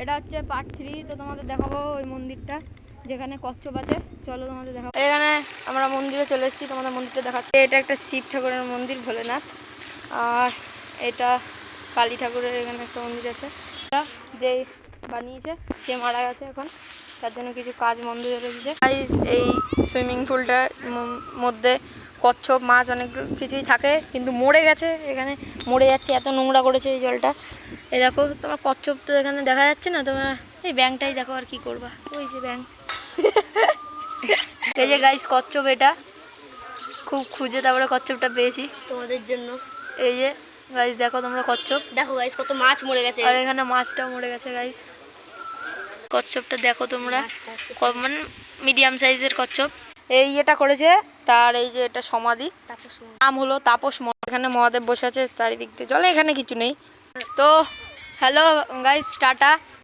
এটা হচ্ছে পার্ট 3। তো তোমাদের দেখাবো ওই মন্দিরটা যেখানে কচ্ছপ আছে। চলো তোমাদের দেখাবো। এখানে আমরা মন্দিরে চলে এসেছি, তোমাদের মন্দিরটা দেখাচ্ছি। এটা একটা শিব ঠাকুরের মন্দির, ভোলেনাথ। আর এটা কালী ঠাকুরের এখানে একটা মন্দির আছে। যে বানিয়েছে সে মারা গেছে এখন, তার জন্য কিছু কাজ বন্ধ হয়ে রয়েছে। এই সুইমিং পুলটার মধ্যে কচ্ছপ মাছ অনেক কিছুই থাকে, কিন্তু মরে গেছে, এখানে মরে যাচ্ছে, এত নোংরা করেছে এই জলটা। এই দেখো তোমার কচ্ছপ তো এখানে দেখা যাচ্ছে না, তোমরা এই ব্যাংকটাই দেখো, আর কি করবা, ওই যে ব্যাংক। এই যে গাইস কচ্ছপ, এটা খুব খুঁজে তারপরে কচ্ছপটা পেয়েছি তোমাদের জন্য। এই যে গাইস দেখো তোমরা কচ্ছপ, দেখো গাইস কত মাছ মরে গেছে, আর এখানে মাছটাও মরে গেছে গাইস। কচ্ছপটা দেখো তোমরা, মানে মিডিয়াম সাইজের কচ্ছপ। এই এটা করেছে তার, এই যে এটা সমাধি, নাম হলো তাপস। এখানে মহাদেব বসে আছে চারিদিক দিয়ে জলে, এখানে কিছু নেই। তো হ্যালো গাইস, টাটা।